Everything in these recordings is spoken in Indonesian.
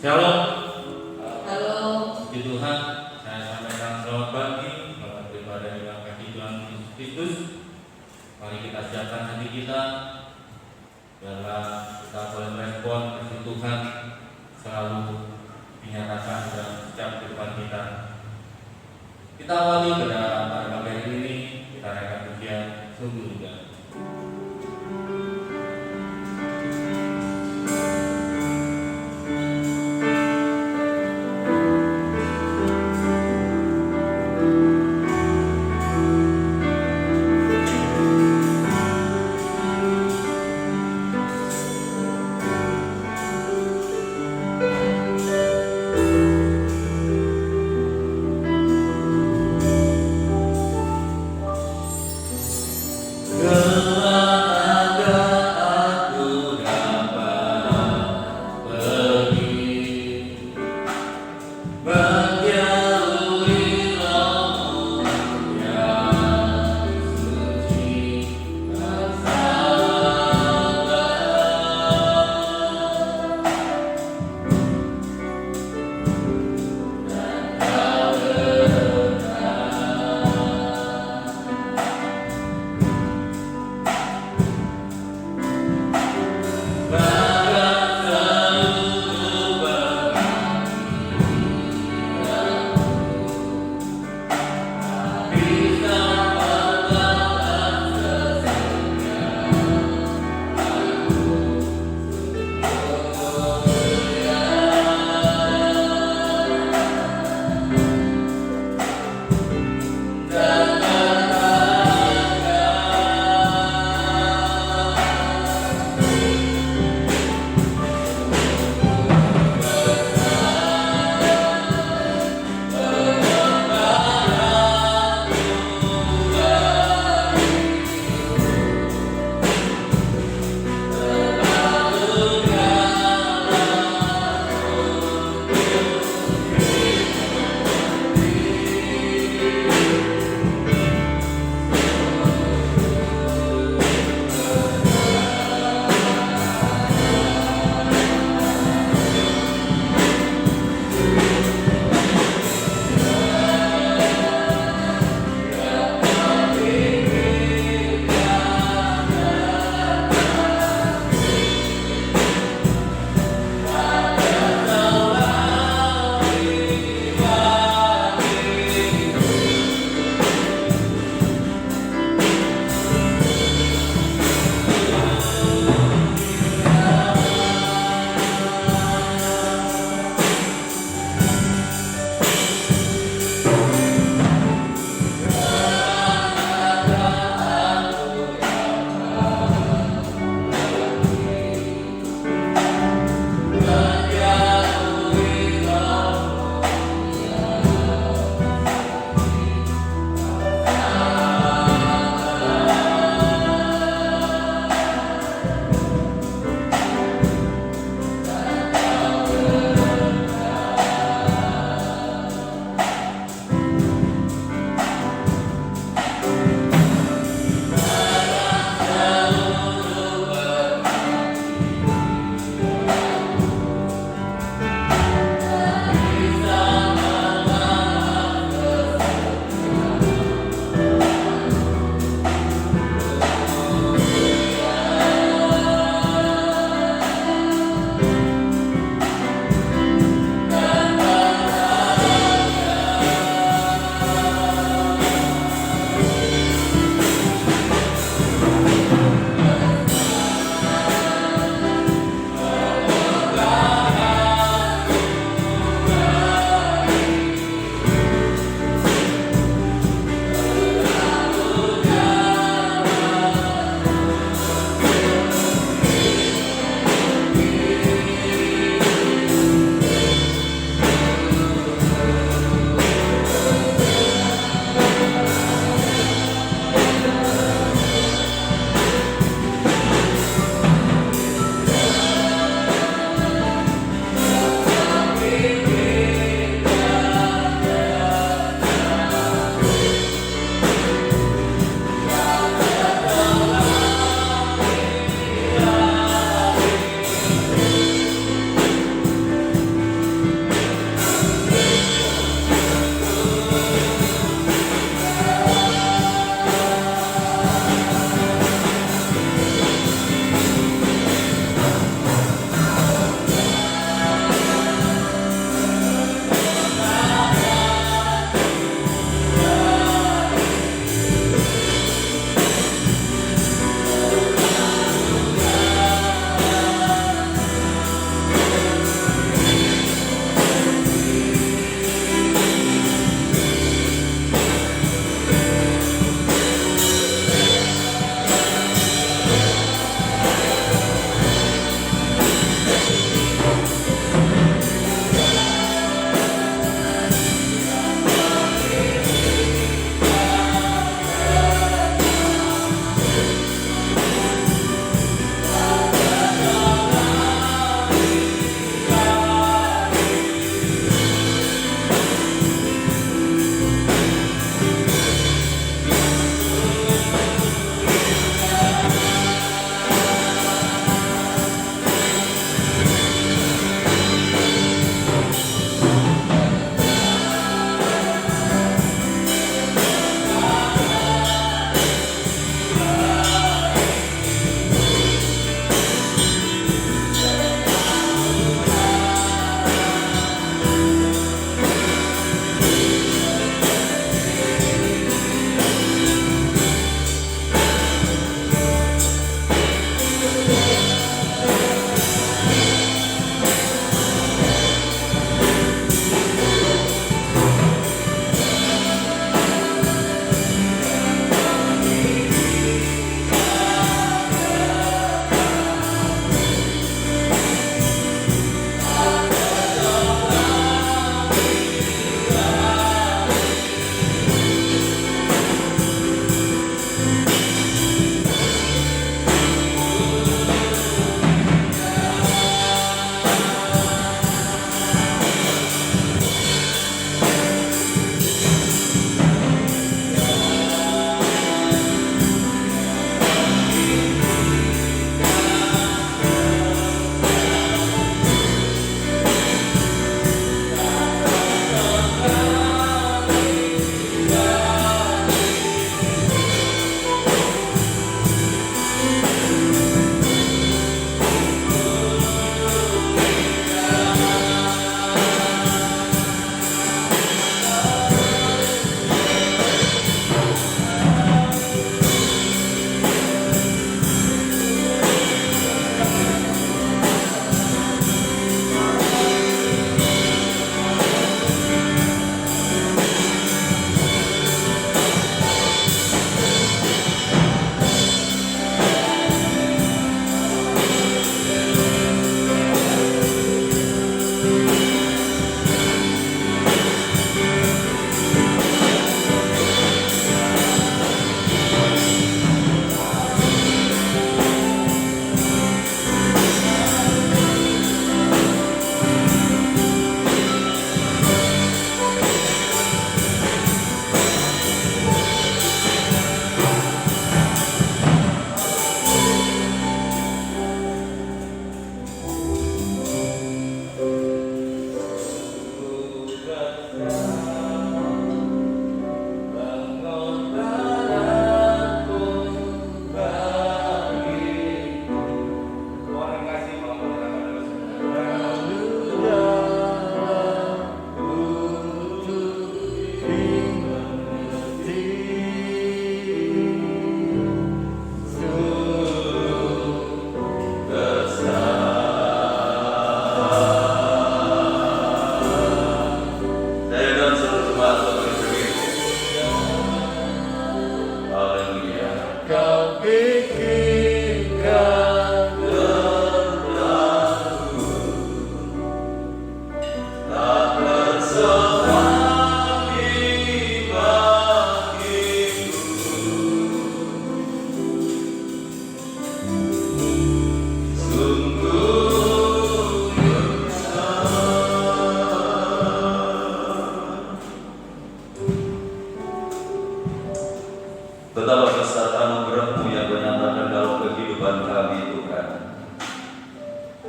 Shalom, Halo. puji Tuhan, saya sampaikan selamat pagi, selamat beribadah di dalam kaki Tuhan Yesus Kristus. Mari kita siapkan hati kita, biarlah kita boleh merespon kasih Tuhan selalu dinyatakan dalam setiap kehidupan kita. Kita awali pada pagi hari ini, kita naikkan pujian sungguh juga.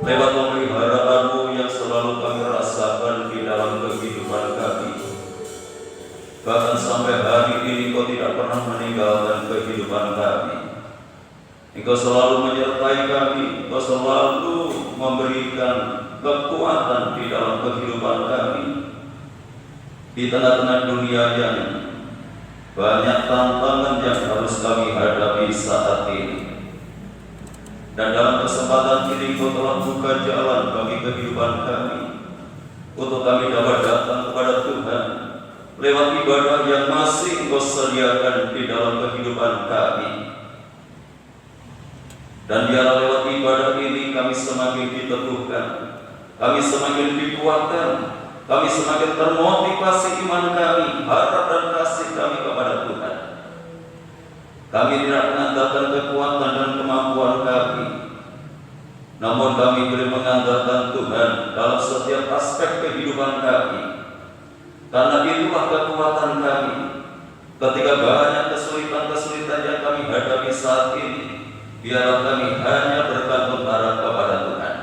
lewat pemeliharaan-Mu yang selalu kami rasakan di dalam kehidupan kami. Bahkan sampai hari ini Kau tidak pernah meninggalkan kehidupan kami. Engkau selalu menyertai kami, Engkau selalu memberikan kekuatan di dalam kehidupan kami. Di tengah-tengah dunia yang banyak tantangan yang harus kami hadapi saat ini. Dan dalam kesempatan ini Kau telah buka jalan bagi kehidupan kami, untuk kami dapat datang kepada Tuhan lewat ibadah yang masih Engkau sediakan di dalam kehidupan kami. Dan biarlah lewat ibadah ini kami semakin diteguhkan, kami semakin dikuatkan, kami semakin termotivasi iman kami, harap dan kasih kami kepada Tuhan. Kami tidak mengandalkan kekuatan dan kemampuan kami, namun kami boleh mengandalkan Tuhan dalam setiap aspek kehidupan kami. Karena itulah kekuatan kami ketika banyak kesulitan-kesulitan yang kami hadapi saat ini. Biarlah kami hanya bergantung harap kepada Tuhan.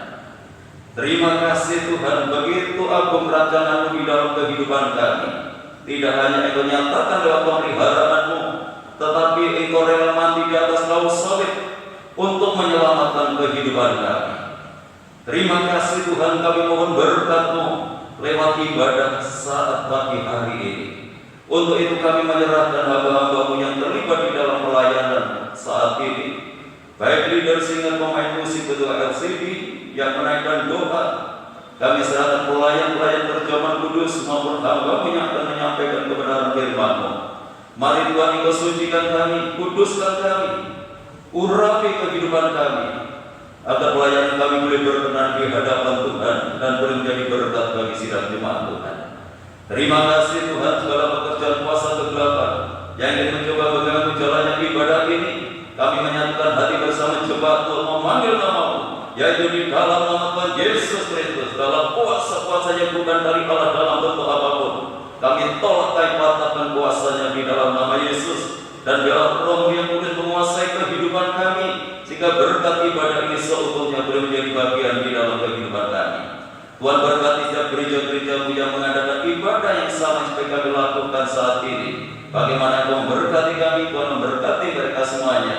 Terima kasih Tuhan, begitu agung rancangan-Mu di dalam kehidupan kami. Tidak hanya Engkau nyatakan lewat pemeliharaan-Mu, tetapi Engkau rela mati di atas kayu salib untuk menyelamatkan kehidupan kami. Terima kasih Tuhan, kami mohon berkat-Mu lewat ibadah saat pagi hari ini. Untuk itu kami menyerahkan hamba-hamba-Mu yang terlibat di dalam pelayanan saat ini, baik leader singer, pemain musik, ketua LCD yang menaikkan doa. Kami serahkan pelayan-pelayan terjemahan kudus maupun hamba-Mu yang akan menyampaikan kebenaran firman-Mu. Mari Tuhan Engkau sucikan kami, kuduskan kami, urapi kehidupan kami, agar pelayanan kami boleh berkenan di hadapan Tuhan dan boleh menjadi berkat bagi sidang jemaat Tuhan. Terima kasih Tuhan, segala pekerjaan kuasa kegelapan yang ingin mencoba bagaimana jalannya ibadah ini, kami menyatukan hati bersama jemaat untuk memanggil nama-Mu, yaitu di dalam nama Tuhan Yesus Kristus, dalam kuasa-kuasa yang bukan dari Allah dalam bentuk apapun. Kami tolak patahkan kuasanya di dalam nama Yesus, dan biarlah Roh-Mu yang boleh menguasai kehidupan kami, sehingga berkat ibadah ini seutuhnya boleh menjadi bagian di dalam kehidupan kami. Tuhan berkati setiap gereja-gereja-Mu yang mengadakan ibadah yang sama seperti kami lakukan saat ini. Bagaimana Engkau memberkati kami, Tuhan memberkati mereka semuanya,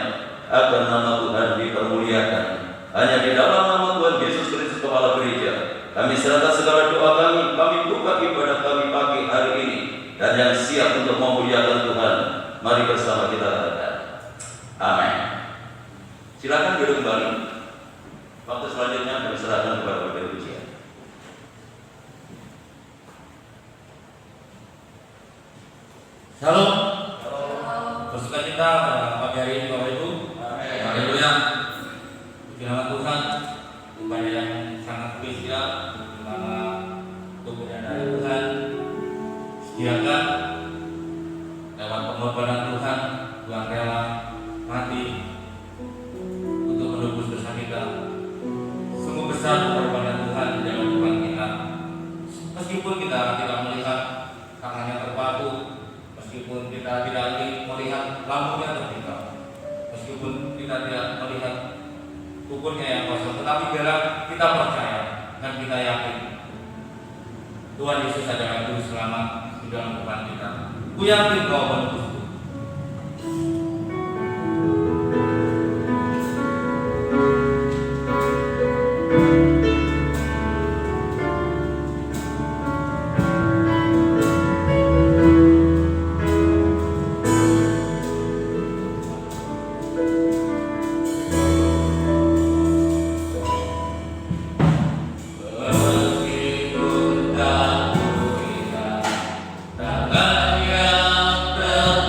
agar nama Tuhan dipermuliakan. Hanya di dalam nama Tuhan Yesus Kristus Kepala Gereja, kami serahkan segala doa kami buka ibadah kami pagi hari ini, dan yang siap untuk memuliakan Tuhan. Mari bersama kita katakan amin. Silakan duduk kembali. Waktu selanjutnya kami serahkan kepada Bapak Ujian. Shalom. Bersuka cita pada pagi hari ini Bapak Ibu. Haleluya. Puji nama Tuhan, upaya yang sangat spesial, di mana kemuliaan dari Tuhan sediakan lewat pengorbanan Tuhan. Tuhan rela mati untuk menebus dosa kita. Sungguh besar pengorbanan Tuhan di dalam kehidupan kita. Meskipun kita tidak melihat tangannya terpaku, meskipun kita tidak melihat lampunya tertinggal, meskipun kita tidak melihat ukurnya yang kosong, tetapi biarlah kita percaya dan kita yakin Tuhan Yesus adalah Juru Selamat di dalam kehidupan kita. Ku yakin kau menebus. Tangan yang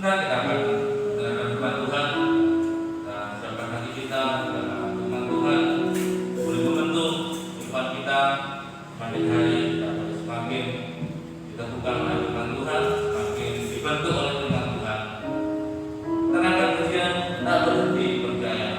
Sebentar kita akan mendengarkan firman Tuhan dan siapkan hati kita dalam firman Tuhan. Boleh membentuk kehidupan kita semakin hari kita boleh semakin diteguhkan oleh firman Tuhan, semakin dibentuk oleh firman Tuhan. Tenaga Tuhan tak berhenti berjaya.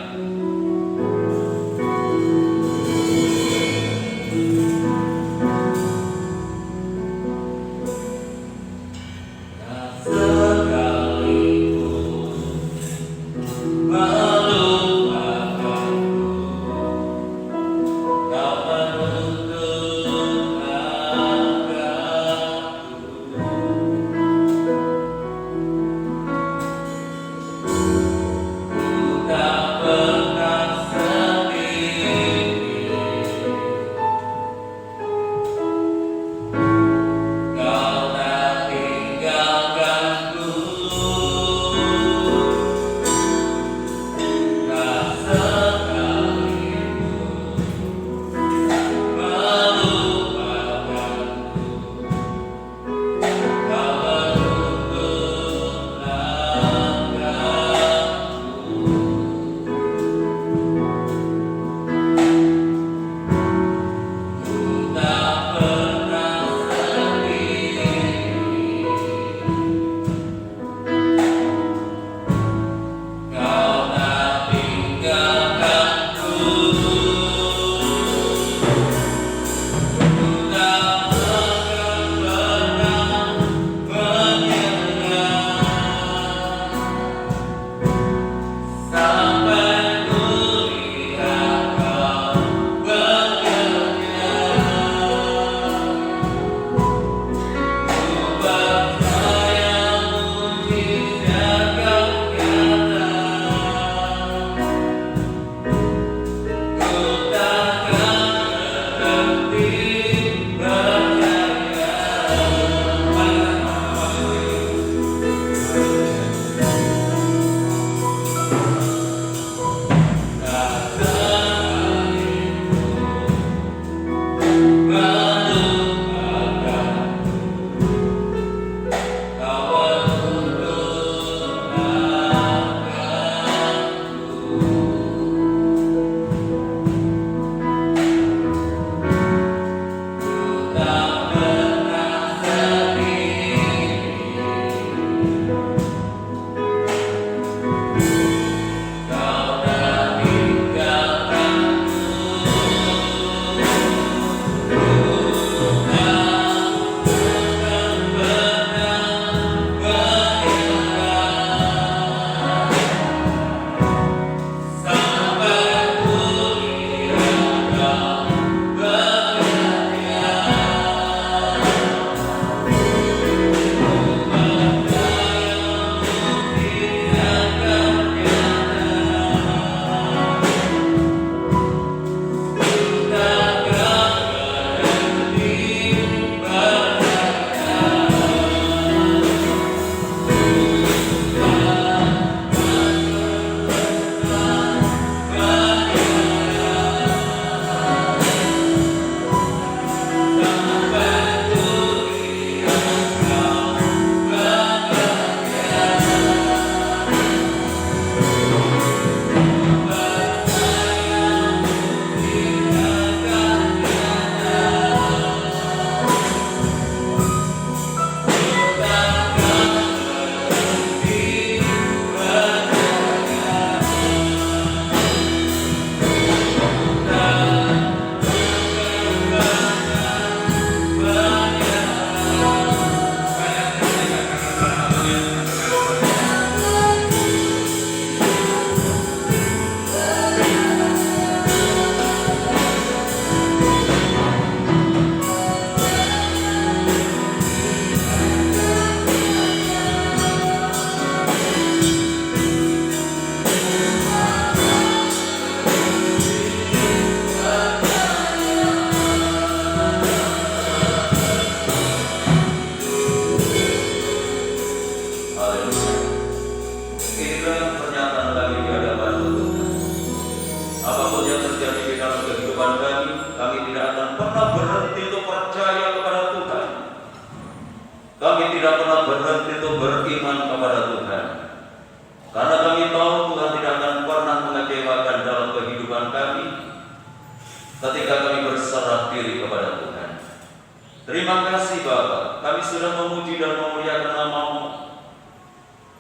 Kami tidak pernah berhenti untuk beriman kepada Tuhan.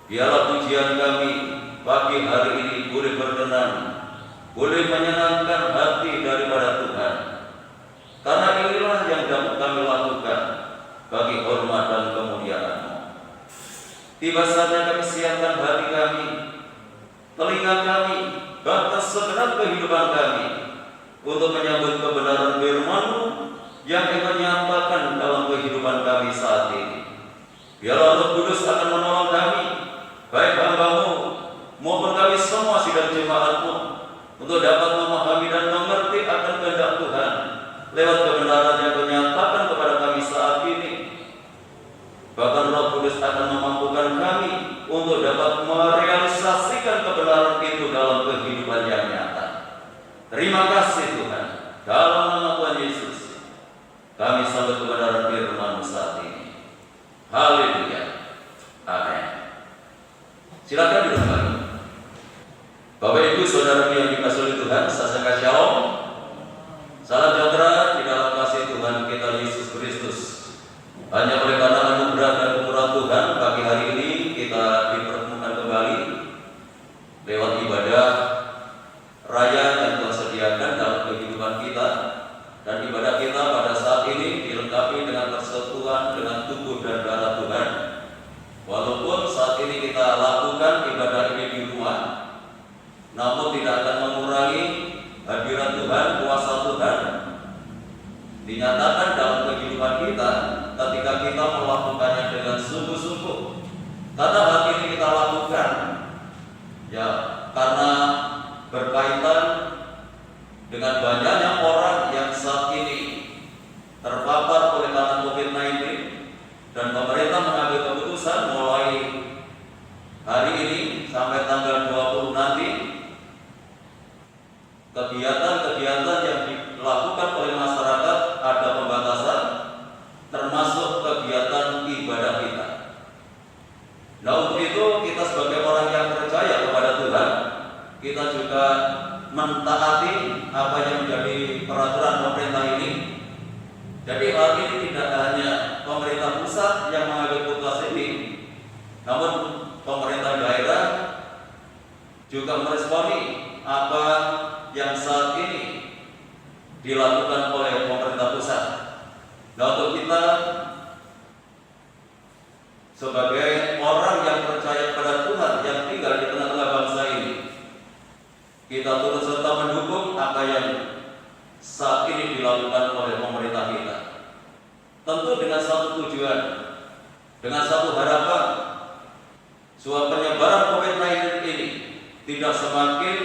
Biarlah pujian kami pagi hari ini boleh berkenan, boleh menyenangkan hati daripada Tuhan. Karena inilah yang dapat kami lakukan bagi hormat dan kemuliaan-Mu. Tiba saatnya kami siapkan hati kami, telinga kami, bahkan segenap kehidupan kami untuk menyambut kebenaran firman-Mu yang Engkau nyatakan dalam kehidupan kami saat ini. Biarlah Roh Kudus akan menolong kami, baik hamba-Mu maupun kami semua sidang jemaat-Mu, untuk dapat memahami dan mengerti akan kehendak Tuhan lewat kebenaran yang Kau nyatakan kepada kami saat ini. Bahkan Roh Kudus akan memampukan kami untuk dapat merealisasikan kebenaran itu dalam kehidupan yang nyata. Terima kasih Tuhan. Dalam nama Tuhan Yesus, kami sambut kebenaran firman-Mu saat ini. Haleluya. Amin. Silakan duduk kembali. Bapak Ibu Saudara yang dikasihi Tuhan, salam shalom. Salam sejahtera di dalam kasih Tuhan kita Yesus Kristus. Hanya oleh karena anugerah dan kemurahan Tuhan, pagi hari ini kita dipertemukan kembali lewat ibadah raya yang Tuhan sediakan dalam kehidupan kita. Dan ibadah kita pada saat ini dilengkapi dengan persekutuan dengan tubuh dan darah Tuhan. Walaupun saat ini kita lakukan ibadah ini di rumah, namun tidak akan mengurangi hadirat Tuhan, kuasa Tuhan dinyatakan dalam kehidupan kita ketika kita melakukannya dengan sungguh-sungguh. Karena hal ini kita lakukan ya karena berkaitan dengan banyaknya orang yang saat ini terpapar oleh karena COVID-19, dan pemerintah mengambil keputusan mulai hari ini sampai tanggal 20 nanti kegiatan-kegiatan yang dilakukan oleh masyarakat ada pembatasan, termasuk kegiatan ibadah kita. Nah, untuk itu kita sebagai orang yang percaya kepada Tuhan, kita juga mentaati apa yang menjadi peraturan pemerintah ini. Jadi hal ini tidak hanya pemerintah pusat yang mengambil keputusan ini, namun pemerintah daerah juga meresponi apa yang saat ini dilakukan oleh pemerintah pusat. Nah, untuk kita sebagai orang yang percaya pada Tuhan yang tinggal di tengah-tengah bangsa ini, kita turut serta mendukung apa yang saat ini dilakukan oleh pemerintah kita. Tentu dengan satu tujuan, dengan satu harapan, supaya penyebaran COVID-19 ini tidak semakin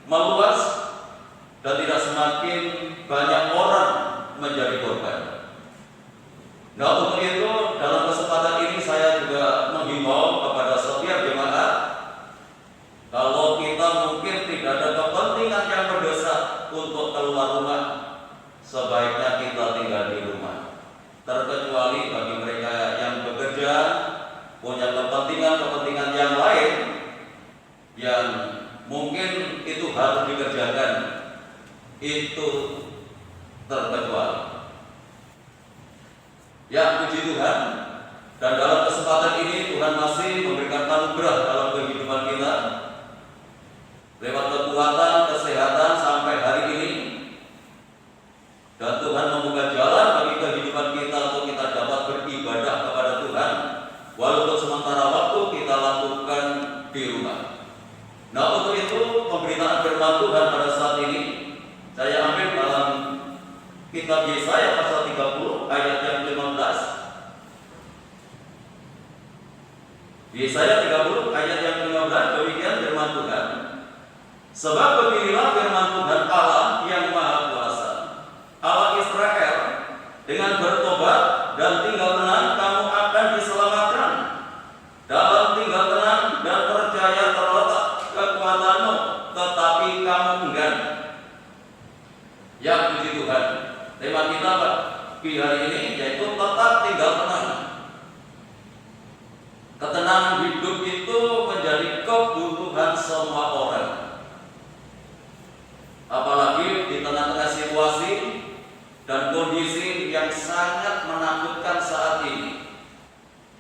meluas dan tidak semakin banyak orang menjadi korban. Nah, untuk itu dalam kesempatan ini saya juga menghimbau kepada setiap jemaat, kalau kita mungkin tidak ada kepentingan yang mendesak untuk keluar rumah, sebaiknya kita tinggal di rumah. Terkecuali bagi mereka yang bekerja, punya kepentingan-kepentingan yang lain yang mungkin itu harus dikerjakan, itu terkecuali. Ya, puji Tuhan. Dan dalam kesempatan ini Tuhan masih memberikan anugerah dalam kehidupan kita lewat kekuatan, kesehatan sampai hari ini. Dan Tuhan membuka jalan bagi kehidupan kita untuk kita dapat beribadah kepada Tuhan, walaupun sementara waktu kita lakukan di rumah. Nah, untuk itu pemberitaan firman Tuhan pada saat ini saya ambil dalam kitab Yesaya pasal 30 ayat yang 15. Yesaya 30 ayat yang 15, demikian firman Tuhan. Sebab beginilah firman Tuhan Allah yang Maha Kuasa, Allah Israel, dengan bertobat dan tinggal tenang kamu akan diselamatkan. Dalam tinggal tenang dan percaya terletak kekuatanmu, tetapi kamu enggan. Ya, puji Tuhan. Tema kita di hari ini yaitu tetap tinggal tenang. Ketenangan hidup itu menjadi kebutuhan semua orang. Apalagi di tengah-tengah situasi dan kondisi yang sangat menakutkan saat ini.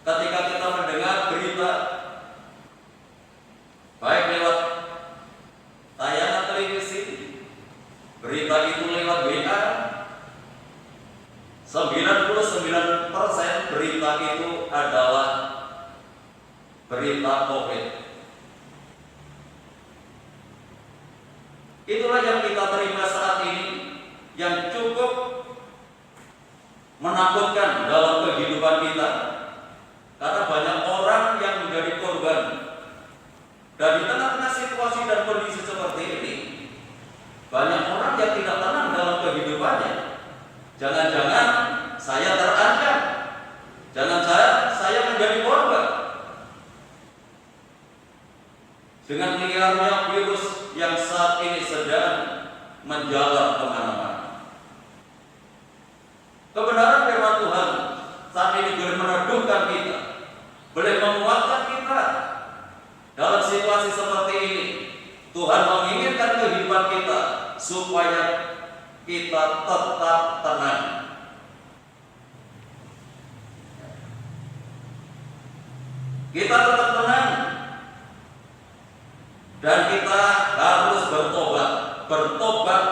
Ketika kita mendengar berita berita COVID. Itulah yang kita terima saat ini, yang cukup menakutkan dalam kehidupan kita, karena banyak orang yang menjadi korban. Dan di tengah-tengah situasi dan kondisi seperti ini, banyak orang yang tidak tenang dalam kehidupannya. Jangan-jangan saya terancam, jangan saya menjadi korban dengan liarnya virus yang saat ini sedang menjalar kemana-mana. Kebenaran firman Tuhan saat ini boleh meneduhkan kita, boleh menguatkan kita. Dalam situasi seperti ini, Tuhan menginginkan kehidupan kita supaya kita tetap tenang. Kita tetap tenang dan kita harus bertobat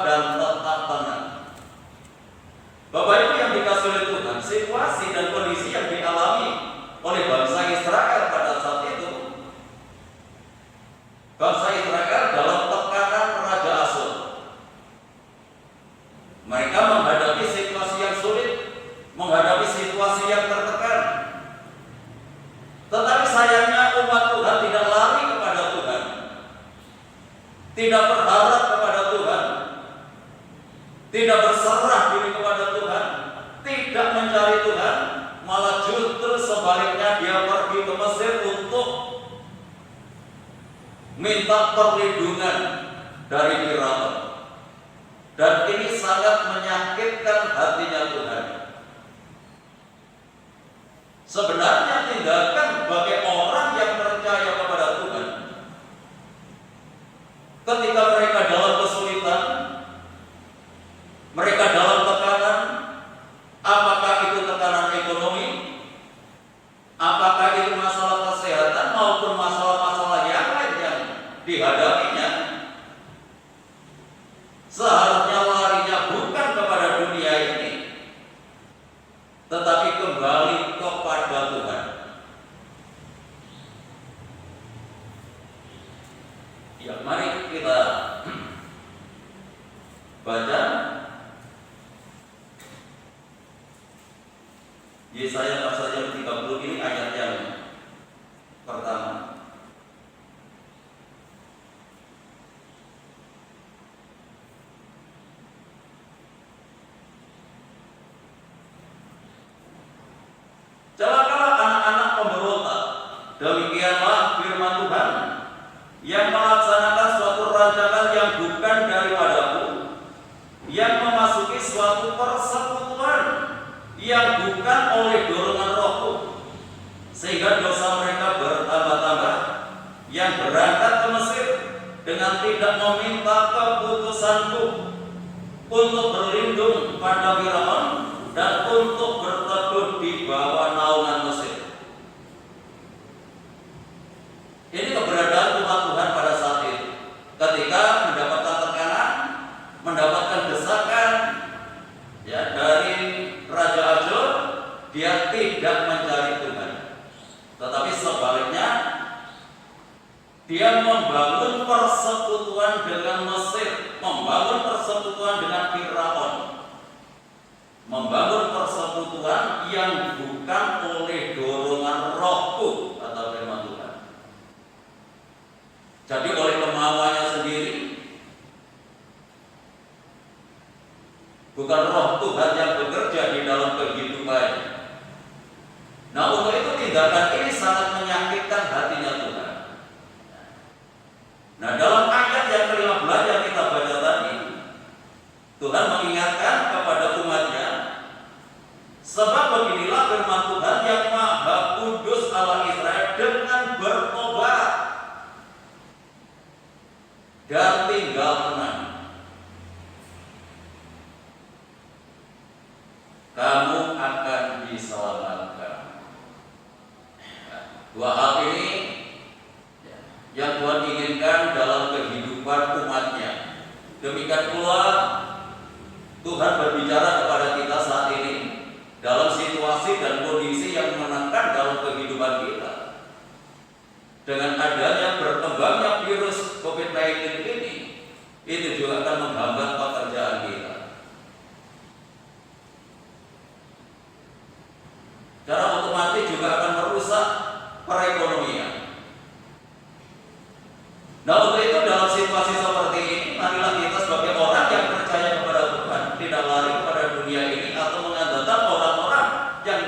dan tetap tenang. Bapak Ibu yang dikasihi oleh Tuhan, situasi dan kondisi yang dialami oleh bangsa Israel pada saat itu, bangsa Israel dalam tekanan Raja Asyur. Mereka menghadapi situasi yang sulit, menghadapi situasi yang tertekan. Tetapi sayangnya umat Tuhan tidak lari kepada Tuhan, tidak berharap kepada Tuhan, tidak berserah diri kepada Tuhan, tidak mencari Tuhan, malah justru sebaliknya dia pergi ke Mesir untuk minta perlindungan dari Firaun. Dan ini sangat menyakitkan hatinya Tuhan. Sebenarnya tindakan bagi orang yang percaya kepada Tuhan, ketika mereka dalam kesulitan, mereka dalam tekanan, apakah itu tekanan ekonomi, apakah itu masalah kesehatan maupun masalah-masalah yang lain yang dihadapinya, seharusnya larinya bukan kepada dunia ini, tetapi kembali kepada Tuhan. Ya, mari kita baca Yesaya pasal yang 30 ini, ayat yang pertama. Celakalah anak-anak pemberontak, demikianlah firman Tuhan, yang melaksanakan suatu rancangan yang bukan daripadaku, yang memasuki suatu persekutuan yang bukan oleh dorongan rohku, sehingga dosa mereka bertambah-tambah, yang berangkat ke Mesir dengan tidak meminta keputusanku, untuk berlindung pada Firaun dan untuk berteduh di bawah naungan Mesir. Ini keberadaan umat Tuhan pada saat itu, ketika mendapatkan tekanan, mendapatkan desakan ya dari Raja Asyur, dia tidak mencari Tuhan, tetapi sebaliknya dia membangun persekutuan dengan Mesir, membangun persekutuan dengan Firaun, membangun persekutuan yang bukan oleh dorongan rohku, kata firman Tuhan. Jadi oleh kemauannya sendiri, bukan roh Tuhan yang bekerja di dalam kehidupannya. Nah, untuk itu tindakan ini sangat menyakitkan hatinya Tuhan. Nah, dalam ayat yang ke-15 yang kita baca tadi, Tuhan mengingatkan kepada umatnya, sebab beginilah firman Tuhan yang Maha Kudus Allah Israel, dengan bertobat dan tinggal tenang, kamu akan diselamatkan. Dua hal ini yang Tuhan inginkan dalam kehidupan umatnya. Demikian pula Tuhan berbicara kepada kita saat ini dalam situasi dan kondisi yang menekan dalam kehidupan kita. dengan adanya berkembangnya virus COVID-19 ini, itu juga akan menghambat pekerjaan kita. Secara otomatis juga akan merusak perekonomian. Nah, untuk itu dalam situasi seperti ini, marilah kita sebagai orang yang percaya kepada Tuhan tidak lari kepada dunia ini atau mengandalkan orang-orang yang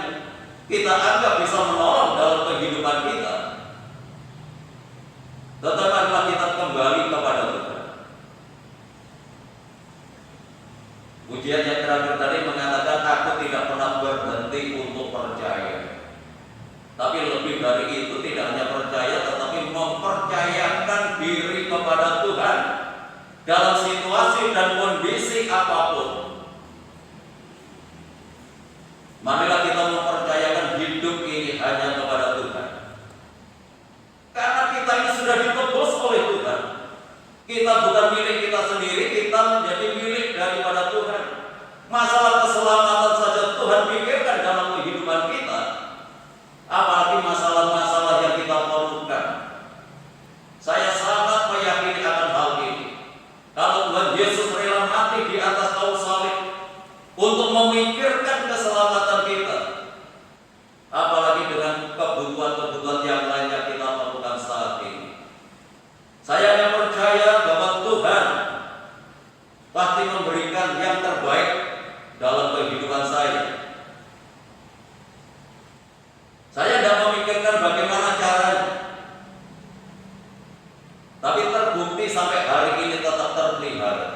kita anggap bisa menolong dalam kehidupan kita. Tetapi marilah kita kembali kepada Tuhan. Pujian yang terakhir tadi mengatakan, aku tidak pernah berhenti untuk percaya. Tapi lebih dari itu, tidak hanya percaya tetapi mempercayakan diri kepada Tuhan dalam situasi dan kondisi apapun. Marilah kita mempercayakan hidup ini hanya kepada Tuhan. Karena kita ini sudah ditebus oleh Tuhan. Kita bukan milik kita sendiri, kita menjadi milik daripada Tuhan. Masalah keselamatan saja Tuhan pikirkan dalam kehidupan kita. Apalagi masalah-masalah yang kita perlukan. Saya sangat meyakini akan hal ini. Kalau Tuhan Yesus rela mati di atas kayu salib untuk memikirkan keselamatan kita, apalagi dengan kebutuhan-kebutuhan yang lainnya kita perlukan saat ini. Saya hanya percaya bahwa Tuhan pasti memberikan yang terbaik dalam kehidupan saya. Saya tidak memikirkan bagaimana caranya, tapi terbukti sampai hari ini tetap terpelihara.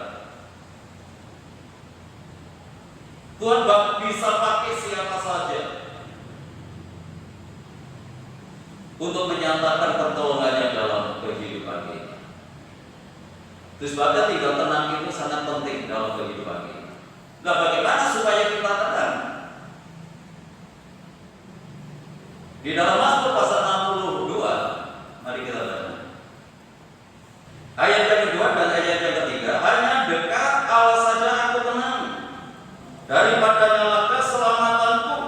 Tuhan bisa pakai siapa saja untuk menyatakan pertolongannya dalam kehidupan kita. Terus bahkan tinggal tenang itu sangat penting dalam kehidupan kita. Nah, bagaimana supaya kita tenang? Di dalam Mazmur pasal 62, mari kita baca. Ayat yang kedua dan ayat yang ketiga, hanya dekat Allah saja aku tenang, daripadanya lah keselamatanku.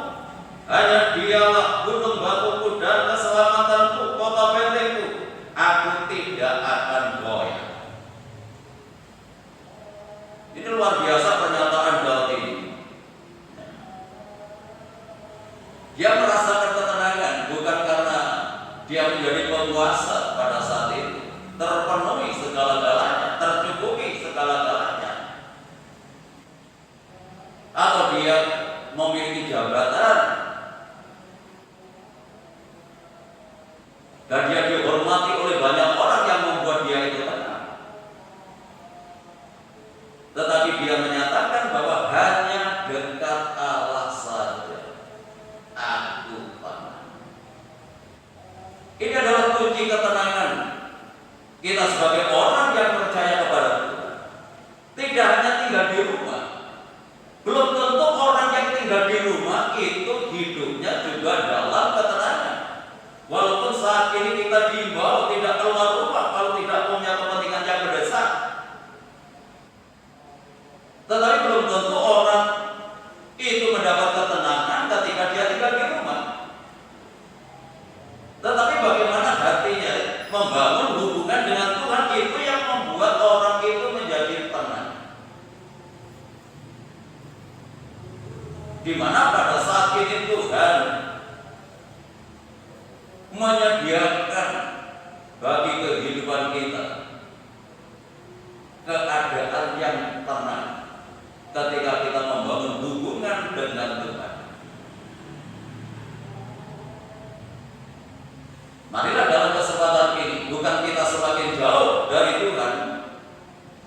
Hanya dialah gunung batuku dan keselamatanku, kota bentengku. Aku tidak akan goyah. Ini luar biasa pernyataan Daud ini. Dia merasakan ketenangan bukan karena dia menjadi penguasa pada saat itu, terpenuhi segala-galanya, tercukupi segala-galanya, atau dia memiliki jabatan dan dia dihormati oleh banyak orang yang membuat dia itu tenang. Tetapi dia menyatakan bahwa hanya dekat Allah saja aku tenang. Ini adalah kunci ketenangan kita sebagai orang yang percaya kepada Tuhan. Tidak hanya tinggal di rumah. Belum tentu orang yang tinggal di rumah itu hidupnya juga dalam ketenangan. Walaupun saat ini kita diimbau tidak keluar rumah kalau tidak punya kepentingan yang mendesak. Tetapi belum tentu orang itu mendapat ketenangan ketika dia tinggal di rumah. Tetapi bagaimana hatinya membangun hubungan dengan Tuhan, itu yang membuat orang itu menjadi tenang. Di mana pada saat ini Tuhan menyediakan bagi kehidupan kita keadaan yang tenang ketika kita membangun hubungan dengan Tuhan. Marilah dalam kesempatan ini bukan kita semakin jauh dari Tuhan,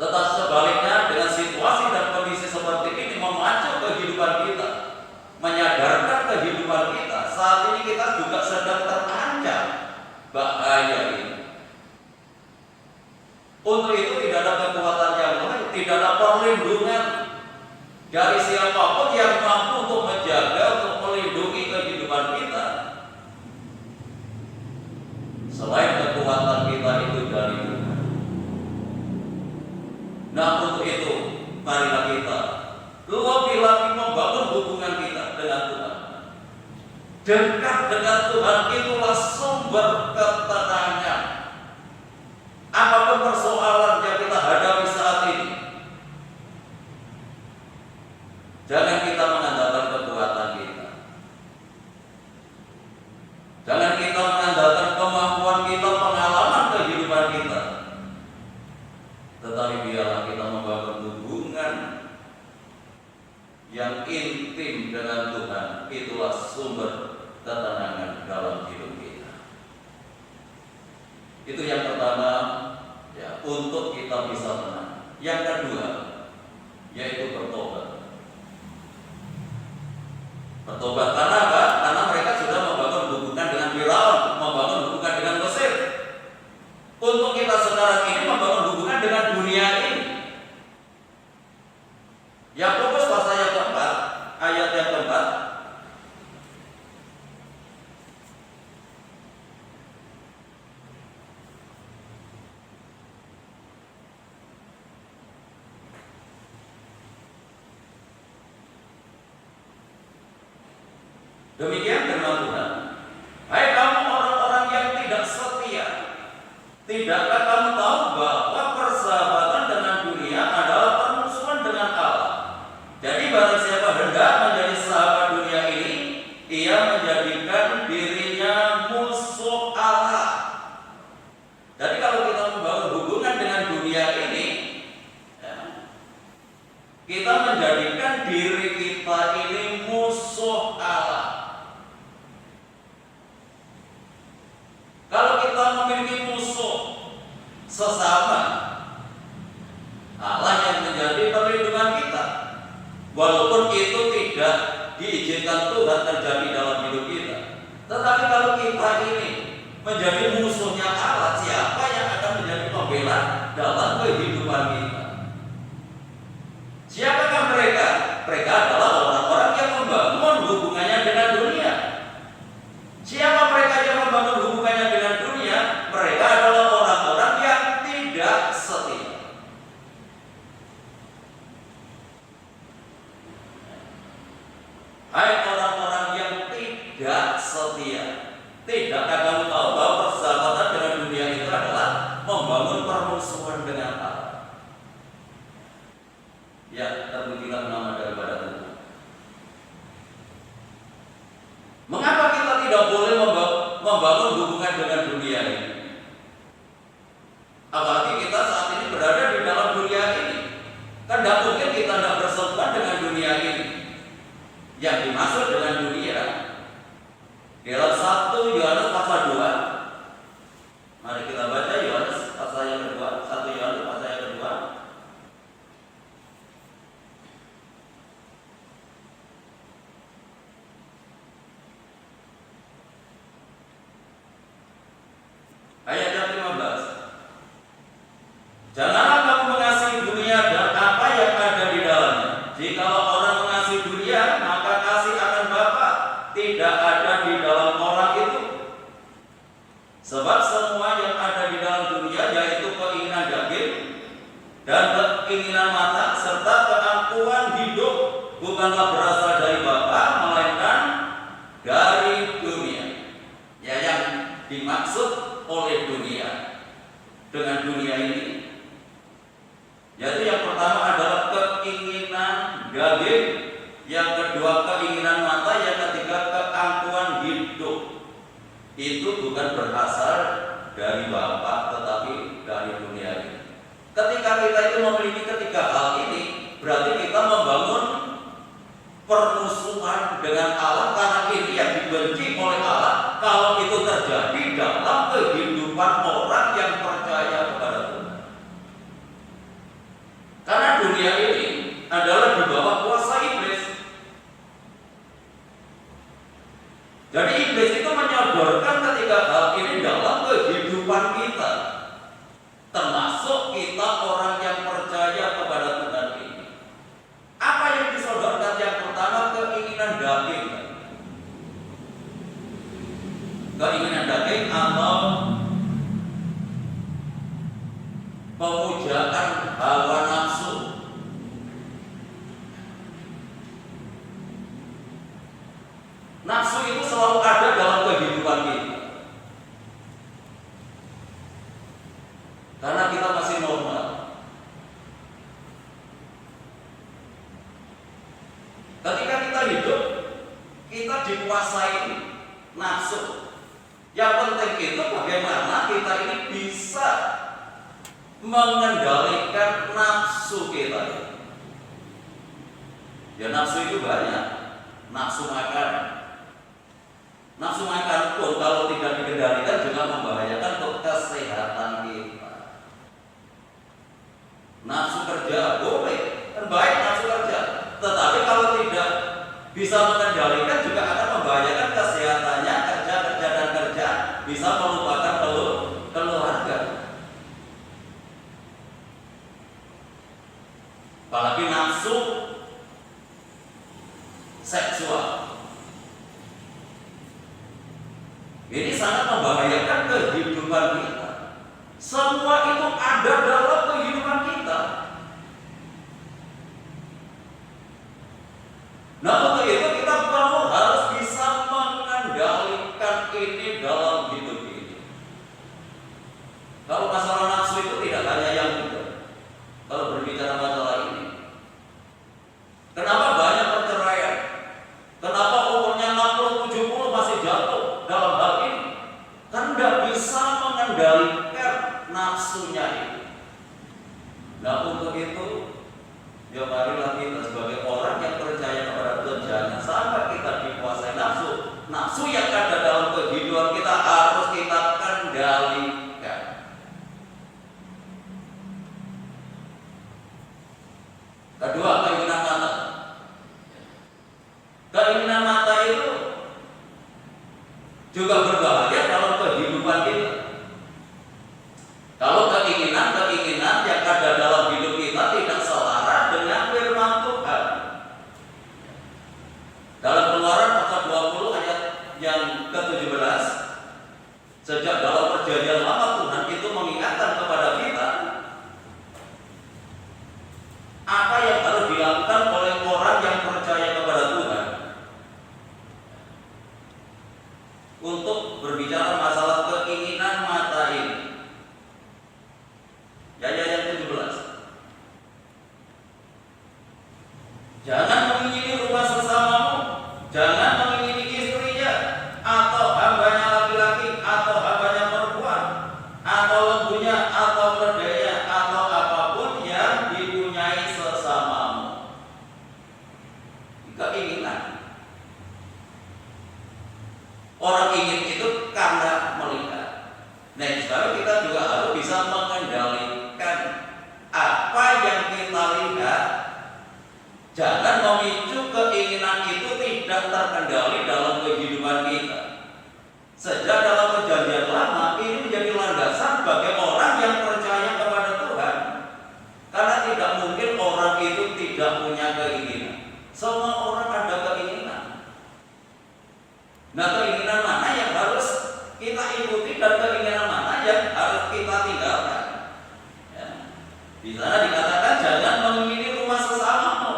tetapi sebaliknya dengan situasi dan kondisi seperti ini memacu kehidupan kita, menyadarkan kehidupan kita. Saat ini kita juga sedang terancam bahaya ini. Untuk itu tidak ada kekuatan yang lain, tidak ada perlindungan dari siapapun yang mampu untuk menjaga, untuk melindungi kehidupan kita selain kekuatan kita itu dari Tuhan. Nah, untuk itu marilah kita lebih lagi membangun hubungan kita dengan Tuhan. Dekat dengan Tuhan itulah sumber ketenangan Itu yang pertama, ya, untuk kita bisa menang. Yang kedua, yaitu bertobat. Bertobat karena apa? Karena mereka sudah membangun hubungan dengan Firaun, membangun hubungan dengan Mesir. Untuk kita sekarang ini membangun hubungan dengan dunia ini. Yakobus pasal yang keempat, ayat yang keempat. Demikian firman Tuhan. Hai kamu orang-orang yang tidak setia, tidakkah kamu tahu bahwa persahabatan dengan dunia adalah permusuhan dengan Allah? Jadi barang siapa hendak menjadi sahabat dunia ini, ia menjadikan dirinya musuh Allah. Jadi kalau kita membangun hubungan dengan dunia ini, ya, kita menjadikan diri kita ini musuh Allah. Kalau kita memiliki musuh sesama, Allah yang menjadi perlindungan kita. Walaupun itu tidak diizinkan Tuhan terjadi dalam hidup kita, tetapi kalau kita ini menjadi musuhnya Allah, siapa yang akan menjadi pembela dalam kehidupan kita? Siapakah mereka? Mereka adalah orang-orang yang membangun hubungannya dengan dunia. Siapa mereka yang membangun hubungannya dengan dunia? Mereka adalah orang-orang yang tidak setia. Hai orang-orang yang tidak setia, tidakkah kamu tahu bahwa persahabatan dengan dunia itu adalah membangun permusuhan dengan Allah? Ya, terpujilah nama daripada Tuhan. Mengapa kita tidak boleh membangun hubungan dengan dunia ini? Apalagi kita saat ini berada di dalam dunia ini. Kan tidak mungkin kita tidak bersentuhan dengan dunia ini. Yang dimaksud dengan dunia dalam 1 Yohanes pasal 2. Mari kita baca Yohanes pasal yang kedua, 1 Yohanes pasal yang kedua. Ayat yang 15. Janganlah kamu mengasihi dunia dan apa yang ada di dalamnya. Jikalau orang mengasihi dunia, maka kasih akan Bapa tidak ada di dalam orang itu. Sebab semua yang ada di dalam dunia, yaitu keinginan daging dan keinginan mata serta keangkuhan hidup, bukanlah berasal dari Bapa, melainkan dari dunia. Ya, yang dimaksud oleh dunia dengan dunia ini, yaitu yang pertama adalah keinginan daging, yang kedua keinginan mata, yang ketiga keangkuhan hidup. Itu bukan berasal dari Bapa, tetapi dari dunia ini. Ketika kita itu memiliki ketiga hal ini, berarti kita membangun permusuhan dengan Allah, karena ini yang dibenci oleh Allah kalau itu terjadi dalam kehidupan orang yang percaya kepada Tuhan. Karena dunia ini adalah di bawah kuasa iblis. Jadi iblis itu menyodorkan ketiga hal ini dalam kehidupan kita, termasuk kita orang yang percaya kepada Tuhan ini. Apa yang disodorkan? Yang pertama, keinginan daging. Keinginan daging atau pemujaan hawa nafsu. Nafsu itu selalu ada dalam kehidupan kita, karena kita masih normal. Ketika kita hidup, kita dikuasai nafsu. Yang penting itu bagaimana kita ini bisa mengendalikan nafsu kita. Ya, nafsu itu banyak. Nafsu makan. Nafsu makan pun kalau tidak dikendalikan juga membahayakan untuk kesehatan kita. Semua itu ada dalam kehidupan kita. Nah, untuk itu kita perlu harus bisa mengendalikan ini dalam hidup ini. Kalau masalah nafsu itu tidak hanya yang mudah. Kalau berbicara masalah ini, kenapa banyak perceraian? Kenapa umurnya 60-70 masih jatuh dalam hal ini? Kan tidak bisa mengendalikan nafsunya itu. Nah, untuk itu, ya marilah kita sebagai orang yang percaya kepada Tuhan, jangan sampai kita dikuasai nafsu. Nafsu yang ada dalam kehidupan kita harus kita kendalikan. Kedua, keinginan mata. Keinginan mata itu juga berbahaya dalam kehidupan kita. Kalau keinginan yang ada dalam hidup kita tidak selaras dengan firman Tuhan. Dalam Keluaran pasal 20 ayat yang ke-17, sejak dalam perjanjian lama Tuhan itu mengingatkan kepada kita apa yang harus dilakukan oleh orang yang percaya kepada Tuhan untuk berbicara masalah keinginan mata ini. Ayat 17. Jangan mengingini rumah sesamamu, jangan mengingini istrinya, atau hambanya laki-laki, atau hambanya perempuan, atau lembunya, atau keledainya, atau apapun yang dipunyai sesamamu. Keinginan. Orang ingin itu karena melihat. Nah, sekarang kita juga harus bisa mengendalikan apa yang kita lihat. Jangan memicu keinginan itu tidak terkendali dalam kehidupan kita. Sejak dalam perjanjian lama ini menjadi landasan bagi orang yang percaya kepada Tuhan. Karena tidak mungkin orang itu tidak punya keinginan. Semua orang ada keinginan. Nah, keinginan mana yang harus kita ikuti dan keinginan mana yang harus kita tinggalkan? Ya. Di sana dikatakan jangan mengingini rumah sesamamu.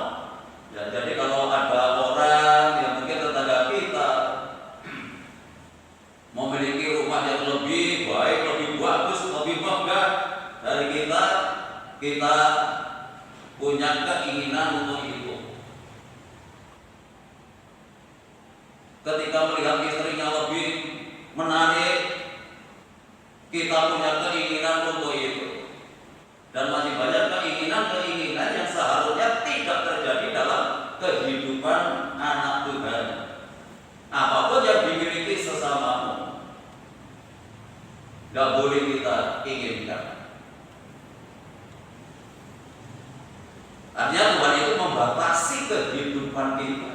Ya, jadi kalau ada orang yang mungkin tetangga kita memiliki rumah yang lebih baik, lebih bagus, lebih megah dari kita punya keinginan untuk itu. Ketika melihat istrinya lebih menarik, kita punya keinginan untuk itu. Dan masih banyak keinginan-keinginan yang seharusnya tidak terjadi dalam kehidupan anak Tuhan. Apapun yang dimiliki sesamamu, gak boleh kita inginkan. Artinya Tuhan itu membatasi kehidupan kita.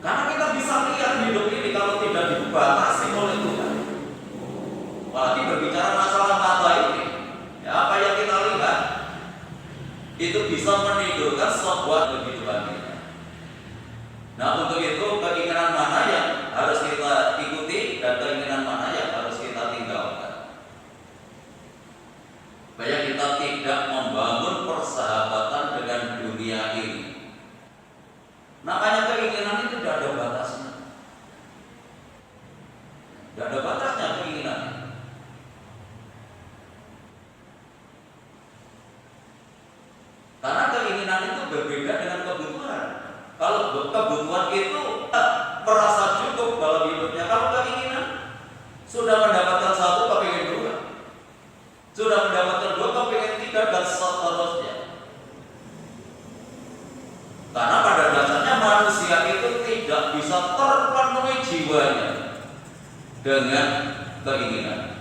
Karena kita bisa lihat hidup ini kalau tidak dibatasi oleh Tuhan. Apalagi berbicara masalah mata ini, ya apa yang kita lihat itu bisa menimbulkan sebuah kehidupan kita. Nah, untuk itu keinginan mana yang harus kita ikuti dan keinginan mana yang harus kita tinggalkan. Supaya kita tidak membangun persahabatan dengan dunia ini. Namanya keinginan itu tidak ada batasnya. Tidak ada batasnya keinginan. Karena keinginan itu berbeda dengan kebutuhan. Kalau kebutuhan itu merasa cukup dalam hidupnya. Kalau keinginan sudah mendapatkan satu, kepingin dua. Sudah mendapatkan dua, kepingin tiga, dan seterusnya. Karena pada dasarnya manusia itu tidak bisa terpenuhi jiwanya dengan keinginan.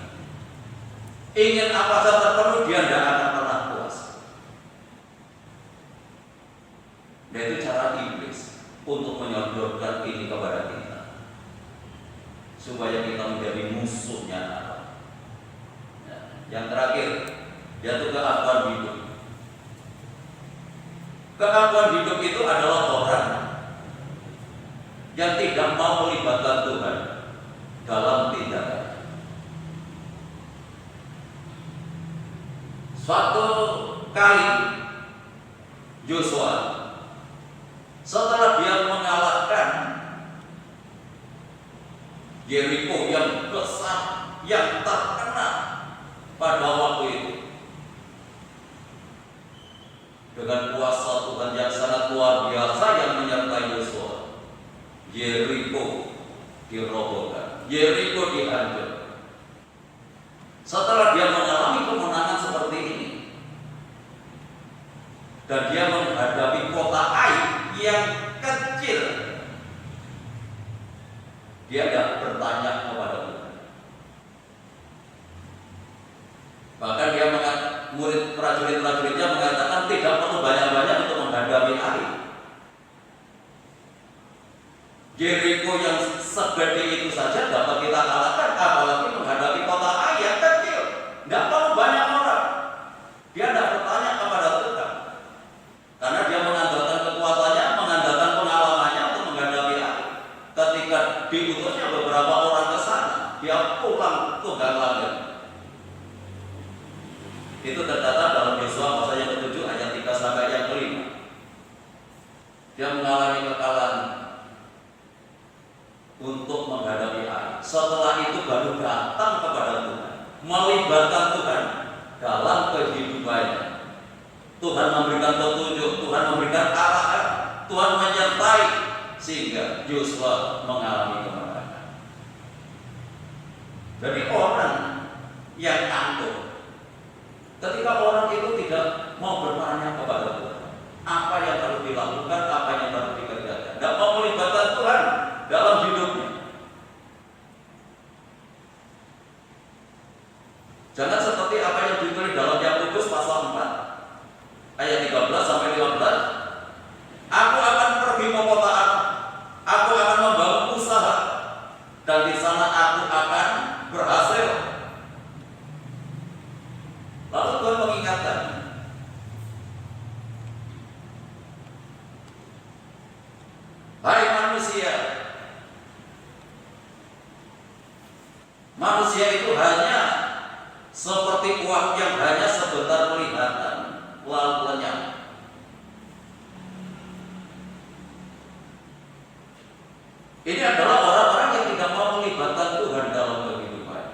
Ingin apa saja terpenuhi, dia tidak akan pernah puas. Dan itu cara iblis untuk menyodorkan ini kepada kita, supaya kita menjadi musuhnya Allah. Yang terakhir, yaitu keakuan hidup. Keakuan hidup itu adalah orang yang tidak mau melibatkan Tuhan dalam tindakan. Suatu kali Yosua setelah dia mengalahkan Yeriko yang besar, yang terkenal pada waktu itu, dengan kuasa Tuhan yang sangat luar biasa yang menyertai Yosua, Yeriko dirobohkan, Yeriko dihancurkan. Setelah dia mengalami kemenangan seperti ini, dan dia menghadapi kota Ai yang kecil, dia tidak bertanya kepada Tuhan. Bahkan dia murid prajurit-prajuritnya mengatakan tidak perlu banyak-banyak untuk menghadapi Ai. Yeriko yang segede itu saja dapat kita kalahkan, apalagi menghadapi kota Ai yang kecil. Tidak perlu banyak orang. Dia tidak bertanya kepada Tuhan, karena dia mengandalkan kekuatannya, mengandalkan pengalamannya untuk menghadapi Ai. Ketika diutusnya beberapa orang ke sana, dia pulang tunggang langit. Itu tercatat dalam Yosua pasal yang ke-7 ayat 3 sampai yang ke-5. Dia mengalami kekalahan untuk menghadapi Ai. Setelah itu baru datang kepada Tuhan, melibatkan Tuhan dalam kehidupannya. Tuhan memberikan petunjuk, Tuhan memberikan arahan, Tuhan menyertai, sehingga Yosua mengalami kemenangan. Jadi orang yang angkuh, ketika orang itu tidak mau bertanya kepada Tuhan apa yang harus dilakukan, apa yang harus dikerjakan, tidak mau melibatkan Tuhan dalam hidupnya. Jangan seperti apa yang ditulis dalam Yakobus pasal 4 ayat 13 sampai 15. Aku akan pergi ke kota aku akan membangun usaha, dan di sana aku akan berhasil. Lalu Tuhan mengingatkan, hai manusia, manusia itu hanya seperti uap yang hanya sebentar kelihatan lalu lenyap. Ini adalah orang-orang yang tidak mau melibatkan Tuhan dalam kehidupan.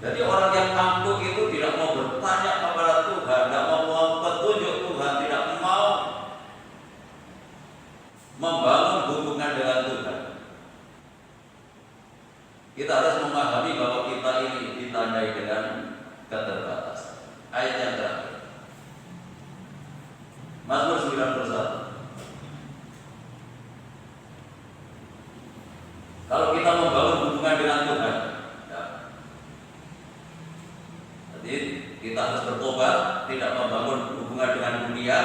Jadi orang yang angkuh itu tidak mau bertanya kepada Tuhan, tidak mau petunjuk Tuhan, tidak mau membangun hubungan dengan Tuhan. Kita harus memahami bahwa kita ini ditandai dengan keterbatasan. Ayat yang terakhir, Mazmur 91. Kalau kita membangun hubungan dengan Tuhan, ya, jadi kita harus bertobat, tidak membangun hubungan dengan dunia.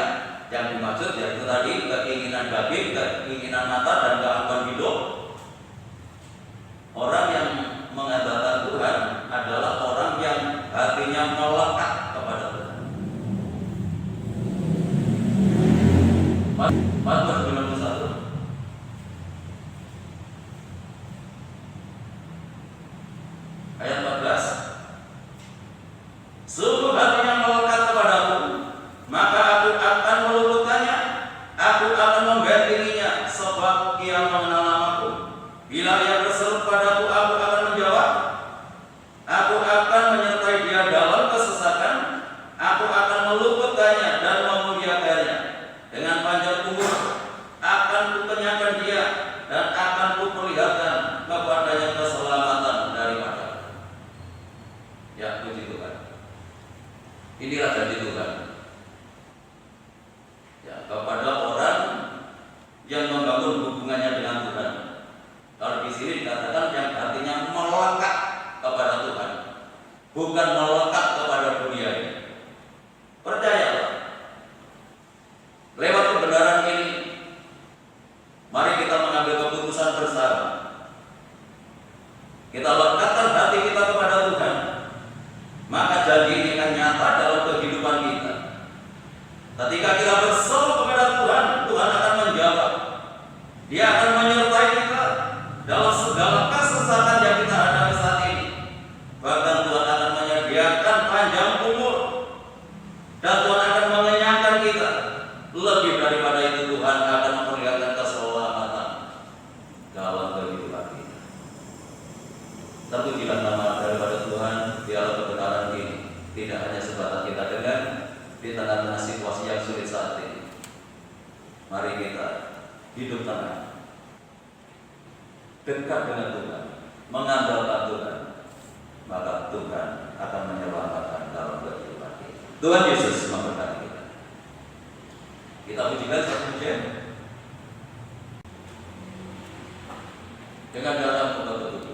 Yang dimaksud yaitu tadi keinginan daging, keinginan mata, dan keangkuhan hidup. Orang yang mengandalkan Tuhan adalah orang yang hatinya melekat kepada Tuhan. Mazmur 91 ayat 14. Sungguh hatinya melekat kepadaku, maka aku akan meluputkannya, aku akan membentenginya, sebab ia mengenal namaku. Bila ia berseru padaku, aku akan menjawab. Aku akan menyertai dia dalam kesesakan, aku akan meluputkannya dan memuliakannya. Dengan panjang umur akan kukenyangkan dia, dan akan kuperlihatkan kepadanya keselamatan daripada. Ya, puji Tuhan. Inilah janji Tuhan, ya, kepada orang yang membangun hubungannya dengan Tuhan. Kalau di sini dikatakan yang artinya melekat kepada Tuhan, bukan melekat kepada dunia ini. Percayalah, lewat kebenaran ini, mari kita mengambil keputusan bersama. Kita lekatkan hati kita kepada Tuhan, maka janji ini akan nyata dalam kehidupan kita. Ketika kita berseru kepada Tuhan, Tuhan akan menjawab. Dia akan menyertai kita dalam segala kesesakan yang kita hadapi saat ini. Bahkan Tuhan akan menyediakan pujilah nama daripada Tuhan, biarlah kebenaran ini tidak hanya sebatas kita dengar di tengah-tengah situasi yang sulit saat ini. Mari kita hidup tenang, dekat dengan Tuhan, mengandalkan Tuhan, maka Tuhan akan menyelamatkan dalam kehidupan kita. Tuhan Yesus memberkati kita. Kita pujikan satu pujian dengan dalam kota tertutup.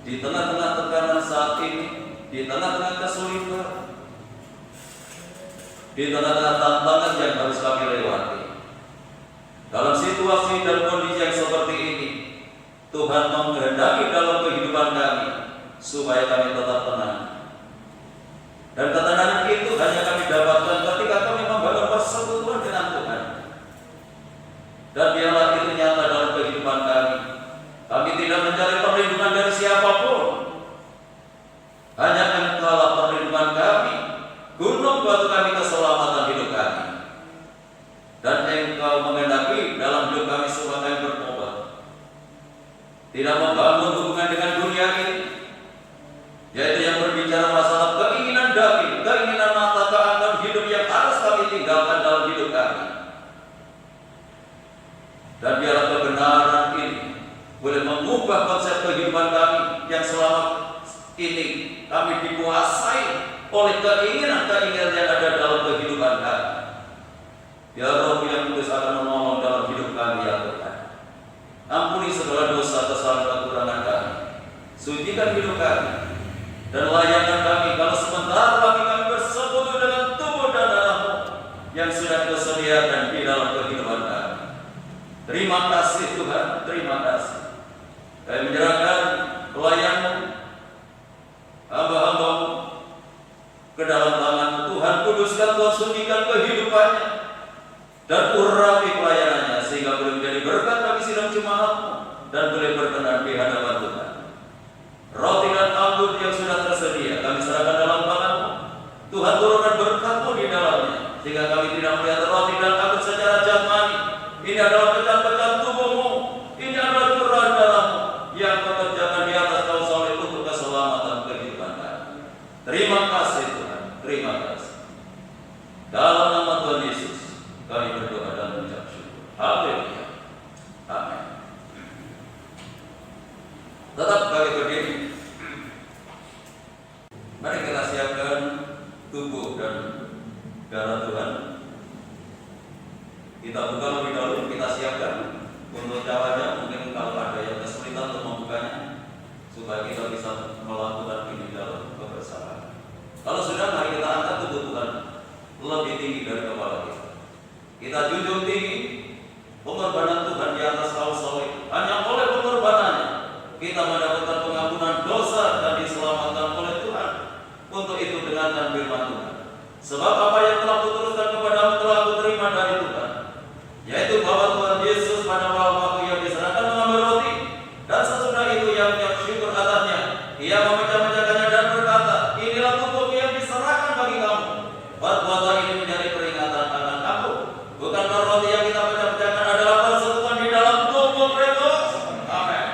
di tengah-tengah tekanan saat ini, di tengah-tengah kesulitan, di tengah-tengah tantangan yang harus kami lewati. Dalam situasi dan kondisi yang seperti ini, Tuhan menghendaki dalam kehidupan kami supaya kami tetap tenang. Dan ketenangan itu hanya kami dapatkan ketika kami membangun persekutuan dengan Tuhan. Dan biarlah itu nyata dalam kehidupan kami. Kami tidak mencari perlindungan dari siapapun. Hanya Engkaulah perlindungan kami, gunung batu kami, keselamatan hidup kami. Dan Engkau menghendaki dalam hidup kami supaya kami bertobat, tidak membangun hubungan dengan dunia ini, yaitu yang berbicara masalah keinginan daging, keinginan mata, keangkan hidup yang harus kami tinggalkan dalam hidup kami. Dan biarlah kebenaran ini boleh mengubah konsep kehidupan kami yang selama ini kami dikuasai oleh keinginan-keinginan yang ada dalam kehidupan kami. Biar Roh yang Kudus akan menolong dalam hidup kami, ya Tuhan. Ampuni segala dosa, kesalahan, kekurangan kami. Sucikan hidup kami dan layakan kami kalau sebentar lagi kami bersekutu dengan tubuh dan darah-Mu yang sudah disediakan di dalam kehidupan kami. Terima kasih Tuhan, terima kasih. Kami menyerahkan pelayan-Mu, hamba-hamba-Mu ke dalam tangan-Mu. Tuhan, kuduskan, Tuhan sucikan kehidupannya dan urapi pelayanannya sehingga boleh menjadi berkat bagi sidang jemaat-Mu dan boleh berkenan di hadapan Tuhan. Roti dan anggur yang sudah tersedia kami serahkan dalam tangan-Mu. Tuhan, turunkan berkat-Mu di dalamnya sehingga kami tidak melihat roti dan anggur secara jasmani. Ini adalah pecahan-pecahan tubuh-Mu, ini adalah curahan darah-Mu yang Kau kerjakan di atas kaum salib untuk keselamatan kehidupan kami. Terima kasih Tuhan, terima kasih. Dalam nama Tuhan Yesus kami berdoa dan mengucap syukur. Haleluya. Amin. Tetap kami berdiri. Mari kita siapkan tubuh dan darah Tuhan. Kita buka lebih dahulu, kita siapkan untuk caranya. Mungkin kalau ada yang kesulitan untuk membukanya, supaya kita bisa melakukan ini dalam kebersamaan. Kalau sudah, mari kita angkat tubuh Tuhan lebih tinggi dari kepala kita. Kita junjung tinggi pengorbanan Tuhan di atas kaum salib. Hanya oleh pengorbanannya kita mendapatkan pengampunan dosa dan diselamatkan oleh Tuhan. Untuk itu dengarkan firman Tuhan. Sebab apa yang telah Kuturuskan kepadamu telah Kuterima dari Tuhan, yaitu bahwa Tuhan Yesus pada waktu yang diserahkan mengambil roti, dan sesudah itu ia mengucap syukur atasnya. Ia memecah-mecahkannya dan berkata, inilah tubuhku yang diserahkan bagi kamu. Perbuatan ini menjadi peringatan akan aku. Bukankah roti yang kita pecah-pecahkan adalah persekutuan di dalam tubuh Kristus? Amin.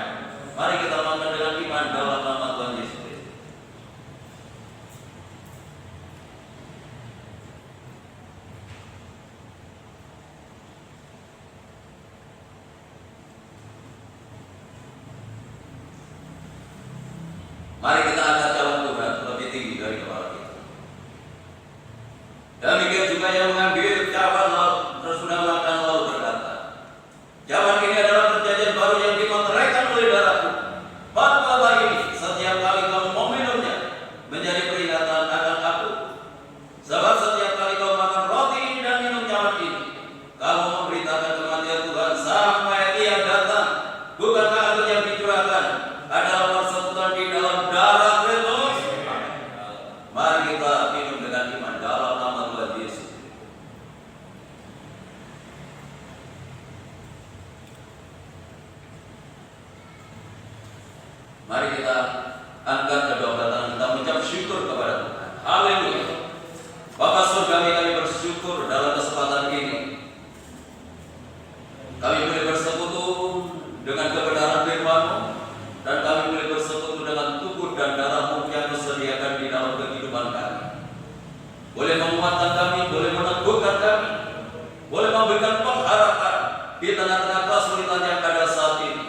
Mari kita makan dengan iman dalam nama Tuhan Yesus Kristus. Mari kita angkat cawan Tuhan lebih tinggi dari kepala kita. Demikian juga yang mengambil cawan sesudah makan lalu berkata, cawan ini adalah perjanjian baru yang dimeteraikan oleh darahku. Perbuatan ini setiap kali kamu meminumnya menjadi peringatan akan aku. Sebab setiap kali kamu makan roti ini dan minum cawan ini, kamu memberitakan kematian Tuhan sampai Ia datang. Bukankah anggur yang dicurahkan adalah persekutuan di dalam darah Kristus? Mari kita minum dengan iman dalam nama Tuhan Yesus. Mari kita angkat kedua tangan kita mengucap syukur kepada Tuhan. Haleluya. Bapa surgawi, kami bersyukur dalam kesempatan ini. Kami boleh bersekutu dengan kebenaran firman-Mu, dan kami boleh bersekutu dengan tubuh dan darah-Mu yang disediakan di dalam kehidupan kami. Boleh menguatkan kami, boleh meneguhkan kami, boleh memberikan pengharapan di tengah-tengah kesulitan yang ada saat ini.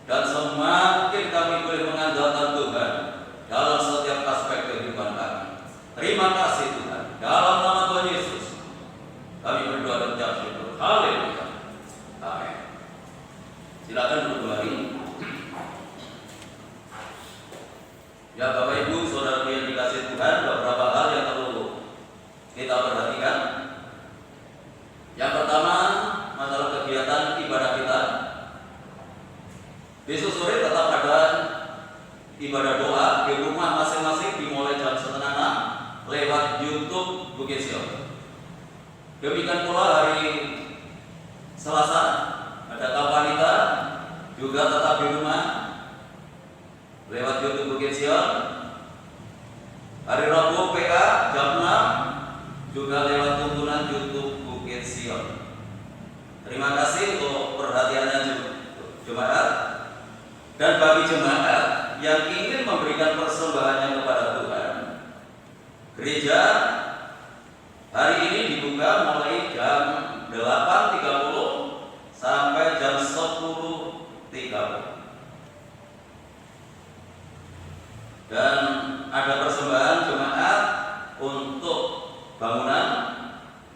Dan semakin kami boleh mengandalkan Tuhan dalam setiap aspek kehidupan kami. Terima kasih Tuhan. Dalam nama Tuhan Yesus kami berdoa dan mengucap syukur. Haleluya. Amin. Silakan duduk kembali. Selasa ada kaum wanita juga tetap di rumah lewat YouTube Bukit Sion. Hari Rabu PA jam 6 juga lewat tuntunan YouTube Bukit Sion. Terima kasih untuk perhatiannya jemaat. Dan bagi jemaat yang ingin memberikan persembahannya kepada Tuhan, gereja hari ini dibuka mulai jam 8.30 sampai jam 10.30. Dan ada persembahan jemaat untuk bangunan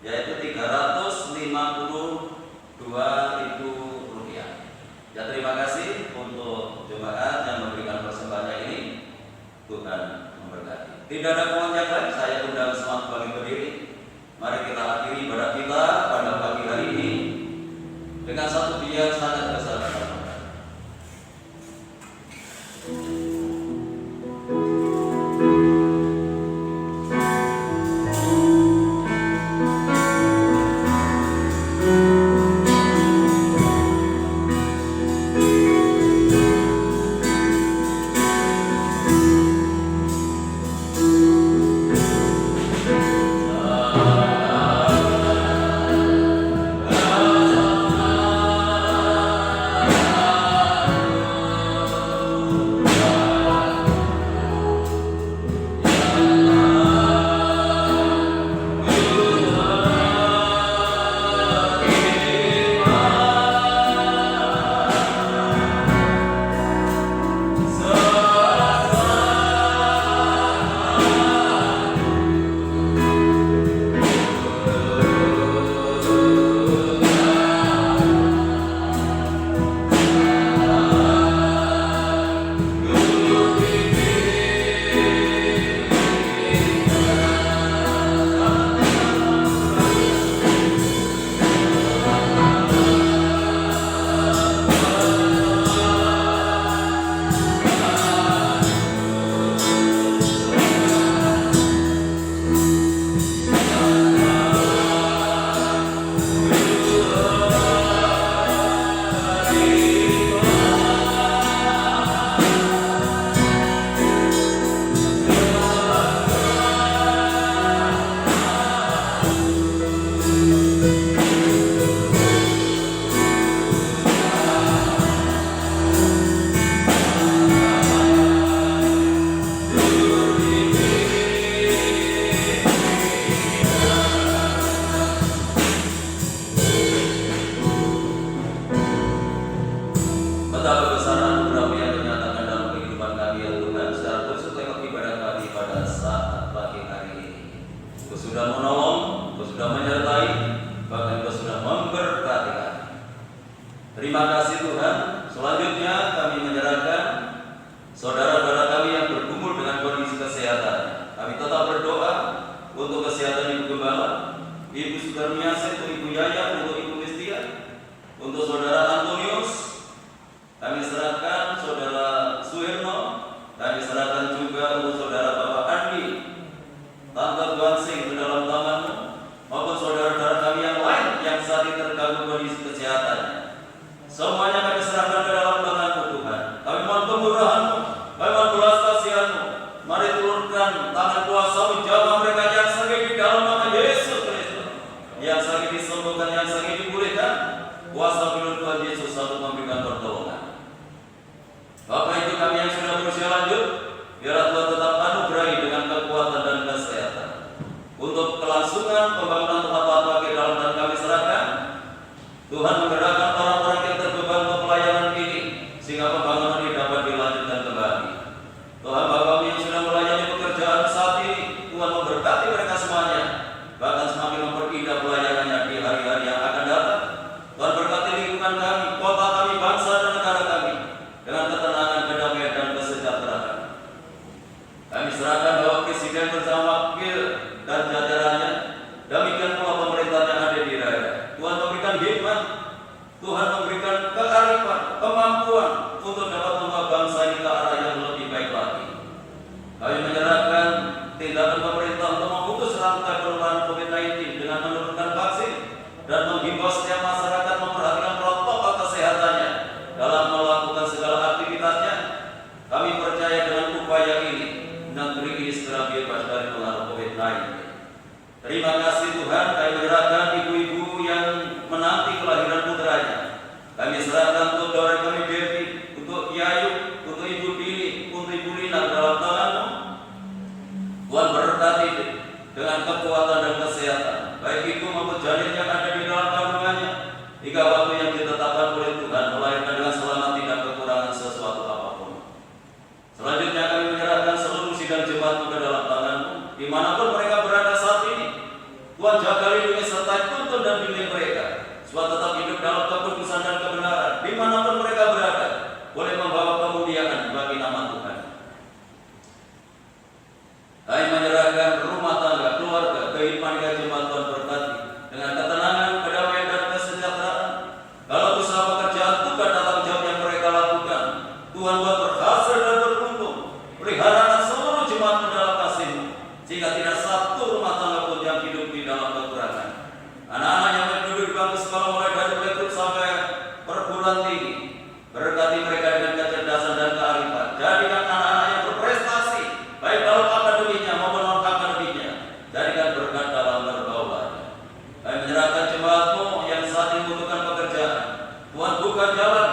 yaitu Rp352.000. Ya, terima kasih untuk jemaat yang memberikan persembahannya ini. Tuhan memberkati. Tidak ada pengunjung lain, saya undang semua kembali berdiri. Mari kita akhiri ibadah kita pada pagi hari ini dengan satu biar sangat besar. Betapa besar anugerah-Mu yang dinyatakan dalam kehidupan kami ya Tuhan, secara khusus lewat ibadah kami pada saat pagi hari ini. Engkau sudah menolong, Engkau sudah menyertai, bahkan Engkau sudah memberkati kami. Terima kasih Tuhan. Selanjutnya kami menyerahkan saudara-saudara kami yang bergumul dengan kondisi kesehatan. Kami tetap berdoa untuk kesehatan Ibu Gembala, Ibu Sudarmiasih, untuk Ibu Yaya, untuk Ibu Mistia, untuk Saudara Antonius. Kami serahkan Saudara Suherno, kami serahkan juga untuk Saudara Bapak Andi, Tante Guansing ke dalam tangan-Mu, maupun saudara-saudara kami yang lain yang saat ini terganggu kondisi kesehatannya. Semuanya kami serahkan ke dalam tangan-Mu Tuhan. Kami mohon kemurahan-Mu, kami mohon belas kasihan-Mu. Mari turunkan tangan kuasa-Mu, jamah mereka yang sakit di dalam nama Yesus Kristus, yang sakit disembuhkan, yang sakit dipulihkan. Kuasa firman Tuhan Yesus satu memberikan pertolongan. Bapak Ibu kami yang sudah berusia lanjut, biarlah Tuhan tetap anugerahi dengan kekuatan dan kesehatan. Untuk kelangsungan pembangunan tempat bagi dalam dan kami serahkan. Tuhan menggerakkan orang-orang yang terbeban untuk pelayanan ini, sehingga pembangunan ini dapat dilanjutkan kembali. Tuhan Bapa yang sudah melayani pekerjaan saat ini, Tuhan memberkati mereka semuanya, bahkan semakin memperindah pelayanannya di hari-hari yang akan datang. Tuhan berkati lingkungan kami, kota kami, bangsa dan negara kami dengan ketenangan, kedamaian dan kesejahteraan. Kami serahkan bahwa Presiden bersama wakil dan jajarannya, demikian pula pemerintah yang ada di daerah. Tuhan memberikan hikmat, Tuhan memberikan kearifan, kemampuan untuk dapat membawa bangsa ini ke arah yang lebih baik lagi. Kami menyerahkan tindakan pemerintah untuk memutus rantai penularan COVID-19 dengan menurunkan vaksin dan menghimbau setiap masyarakat membimbing mereka supaya tetap hidup dalam kekudusan dan kebenaran dimanapun mereka berada, boleh membawa kemuliaan bagi nama Tuhan. Kami menyerahkan rumah tangga, keluarga, kehidupan jemaat Tuhan berkati dengan ketenangan, kedamaian dan kesejahteraan. Kalau usaha pekerjaan bukan tanggung jawab yang mereka lakukan, Tuhan buat berhasil dan beruntung. Pelihara seluruh jemaat dalam kasih-Mu, sehingga tidak satu rumah tangga pun yang hidup di dalam kekurangan. Anak-anak yang duduk di bangku sekolah mulai dari playgroup sampai perguruan tinggi, berkati mereka dengan kecerdasan dan kearifan. Jadikan anak-anak yang berprestasi, baik dalam akademinya maupun non akademinya. Jadikan berkat dalam berbaulannya. Kami menyerahkan jemaat-Mu yang saat ini membutuhkan pekerjaan. Tuhan buka jalan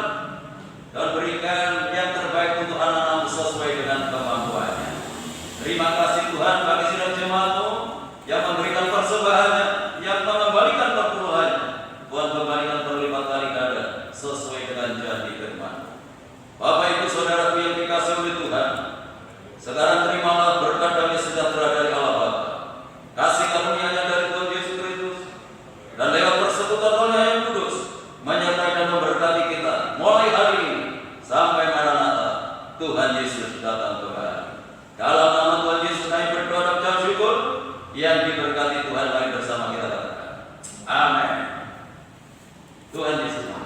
dan berikan yang terbaik untuk anak-anak-Mu sesuai dengan kemampuannya. Terima kasih Tuhan bagi sidang jemaat-Mu yang memberikan persembahannya, yang mengembalikan perpuluhannya. Tuhan kembalikan berlipat kali ganda sesuai dengan janji firman. Bapak Ibu Saudaraku yang dikasihi oleh Tuhan, sekarang terimalah berkat damai sejahtera dari Allah Bapa, kasih karunia-Nya dari Tuhan Yesus Kristus, dan lewat persekutuan Roh-Nya yang kudus menyertai dan memberkati kita mulai hari ini sampai Maranatha, Tuhan Yesus datang kembali. Dalam nama Tuhan Yesus kami berdoa dan ucap syukur. Yang diberkati Tuhan, mari bersama kita katakan amin. Tuhan Yesus.